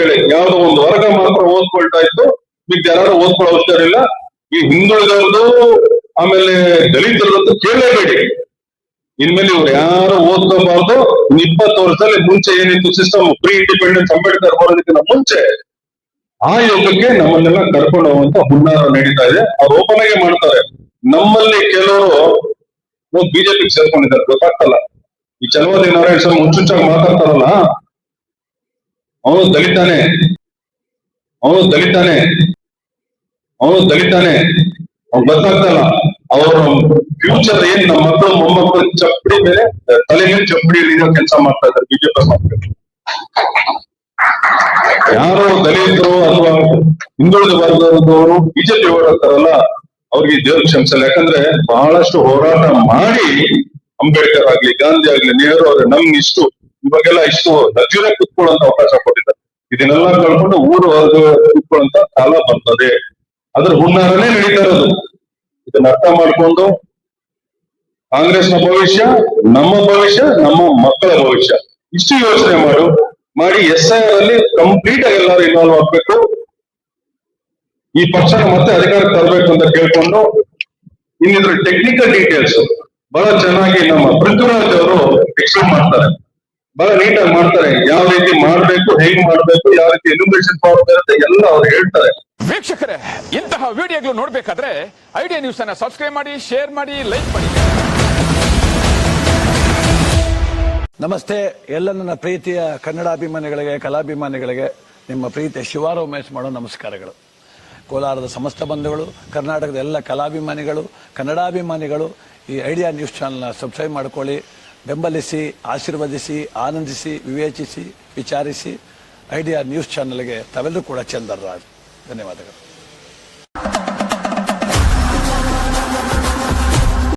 ಹೇಳಿ ಯಾವ್ದೋ ಒಂದು ವರ್ಗ ಮಾತ್ರ ಓದ್ಕೊಳ್ತಾ ಇತ್ತು, ಈಗ ಯಾರು ಓದ್ಕೊಳ್ಳೋ ಅವಶ್ಯಕ ಇಲ್ಲ. ಈ ಹಿಂದುಳಿದವ್ರದ್ದು ಆಮೇಲೆ ದಲಿತರದ್ದು ಕೇಳಲೇಬೇಡಿ. ಇನ್ಮೇಲೆ ಇವ್ರು ಯಾರು ಓದ್ಕೋಬಾರ್ದು. 20 ವರ್ಷದಲ್ಲಿ ಮುಂಚೆ ಏನಿತ್ತು ಸಿಸ್ಟಮ್, ಪ್ರೀ ಇಂಡಿಪೆಂಡೆನ್ಸ್ ಅಂಬೇಡ್ಕರ್ ಬರೋದಕ್ಕಿಂತ ಮುಂಚೆ ಆ ಯೋಗಕ್ಕೆ ನಮ್ಮನ್ನೆಲ್ಲ ಕರ್ಕೊಂಡು ಹೋಗುವಂತ ಹುನ್ನಾರ ನಡೀತಾ ಇದೆ. ಅವ್ರು ಓಪನ್ ಆಗಿ ಮಾಡ್ತಾರೆ. ನಮ್ಮಲ್ಲಿ ಕೆಲವರು ಬಿಜೆಪಿಗೆ ಸೇರ್ಕೊಂಡಿದ್ದಾರೆ, ಗೊತ್ತಾಗ್ತಲ್ಲ. ಈ ಚಲವಾದಿ ನಾರಾಯಣ ಸ್ವಾಮಿ ಹುಚ್ಚುಚ್ಚಾಗಿ ಮಾತಾಡ್ತಾರಲ್ಲ, ಅವನು ದಲಿತಾನೆ, ಅವನು ದಲಿತಾನೆ, ಅವನು ದಲಿತಾನೆ. ಅವ್ನು ಗೊತ್ತಾಗ್ತಲ್ಲ. ಅವ್ರ ಫ್ಯೂಚರ್ ಏನ್, ನಮ್ಮ ಮಕ್ಕಳು ಮೊಮ್ಮಕ್ಕಳು ಚಪ್ಪಡಿ ಮೇಲೆ ತಲೆ ಮೇಲೆ ಚಪ್ಪಡಿ ಇಳಿಯೋ ಕೆಲಸ ಮಾಡ್ತಾ ಇದ್ದಾರೆ ಬಿಜೆಪಿ ಮಕ್ಕಳು. ಯಾರು ದಲಿತರು ಅಥವಾ ಹಿಂದುಳಿದ ವರ್ಗದವರು ಬಿಜೆಪಿ ಓಡಾಡ್ತಾರಲ್ಲ, ಅವ್ರಿಗೆ ದೇವ್ರ ಕ್ಷಮಿಸಲ್ಲ. ಯಾಕಂದ್ರೆ ಬಹಳಷ್ಟು ಹೋರಾಟ ಮಾಡಿ ಅಂಬೇಡ್ಕರ್ ಆಗ್ಲಿ, ಗಾಂಧಿ ಆಗ್ಲಿ, ನೆಹರು ಅವ್ರೆ ನಮ್ಗೆ ಇಷ್ಟು ಇವಾಗೆಲ್ಲ ಇಷ್ಟು ಲಗ್ಜುರಿ ಕುತ್ಕೊಳ್ಳುವಂತ ಅವಕಾಶ ಕೊಟ್ಟಿದ್ದಾರೆ. ಇದನ್ನೆಲ್ಲ ಕಳ್ಕೊಂಡು ಊರು ಹೊರಗ ಕುತ್ಕೊಳ್ಳುವಂತ ಕಾಲ ಬರ್ತದೆ. ಅದ್ರ ಹುನ್ನಾರನೇ ನಡೀತಾ ಇರೋದು. ಇದನ್ನ ಅರ್ಥ ಮಾಡ್ಕೊಂಡು ಕಾಂಗ್ರೆಸ್ನ ಭವಿಷ್ಯ, ನಮ್ಮ ಭವಿಷ್ಯ, ನಮ್ಮ ಮಕ್ಕಳ ಭವಿಷ್ಯ, ಇಷ್ಟು ಯೋಚನೆ ಮಾಡಿ SIR ಅಲ್ಲಿ ಕಂಪ್ಲೀಟ್ ಆಗಿ ಎಲ್ಲರೂ ಇನ್ವಾಲ್ವ್ ಆಗ್ಬೇಕು. ಈ ಪಕ್ಷನ ಮತ್ತೆ ಅಧಿಕಾರಕ್ಕೆ ತರಬೇಕು ಅಂತ ಕೇಳ್ಕೊಂಡು, ಇನ್ನಿದ್ರ ಟೆಕ್ನಿಕಲ್ ಡೀಟೇಲ್ಸ್ ಬಹಳ ಚೆನ್ನಾಗಿ ನಮ್ಮ ಪೃಥ್ವಿರಾಜ್ ಅವರು ಎಕ್ಸ್ಪ್ಲೇನ್ ಮಾಡ್ತಾರೆ, ಬಹಳ ನೀಟಾಗಿ ಮಾಡ್ತಾರೆ. ಯಾವ ರೀತಿ ಮಾಡ್ಬೇಕು, ಹೇಗ್ ಮಾಡ್ಬೇಕು, ಯಾವ ರೀತಿ ಎನ್ಯುಮರೇಷನ್ ಪವರ್ ಇರುತ್ತೆ ಎಲ್ಲ ಅವ್ರು ಹೇಳ್ತಾರೆ. ವೀಕ್ಷಕರೇ, ಇಂತಹ ವಿಡಿಯೋಗಳು ನೋಡ್ಬೇಕಾದ್ರೆ ಐಡಿಯಾ ನ್ಯೂಸ್ ಅನ್ನ ಸಬ್ಸ್ಕ್ರೈಬ್ ಮಾಡಿ, ಶೇರ್ ಮಾಡಿ, ಲೈಕ್ ಮಾಡಿ. ನಮಸ್ತೆ ಎಲ್ಲ ನನ್ನ ಪ್ರೀತಿಯ ಕನ್ನಡಾಭಿಮಾನಿಗಳಿಗೆ, ಕಲಾಭಿಮಾನಿಗಳಿಗೆ ನಿಮ್ಮ ಪ್ರೀತಿಯ ಶಿವಾರ ಉಮೇಶ್ ಮಾಡೋ ನಮಸ್ಕಾರಗಳು. ಕೋಲಾರದ ಸಮಸ್ತ ಬಂಧುಗಳು, ಕರ್ನಾಟಕದ ಎಲ್ಲ ಕಲಾಭಿಮಾನಿಗಳು, ಕನ್ನಡಾಭಿಮಾನಿಗಳು ಈ ಐಡಿಯಾ ನ್ಯೂಸ್ ಚಾನಲ್ನ ಸಬ್ಸ್ಕ್ರೈಬ್ ಮಾಡ್ಕೊಳ್ಳಿ, ಬೆಂಬಲಿಸಿ, ಆಶೀರ್ವದಿಸಿ, ಆನಂದಿಸಿ, ವಿವೇಚಿಸಿ, ವಿಚಾರಿಸಿ. ಐಡಿಯಾ ನ್ಯೂಸ್ ಚಾನಲ್ಗೆ ತಾವೆಲ್ಲರೂ ಕೂಡ ಚಂದರ್ರಾಜ್. ಧನ್ಯವಾದಗಳು.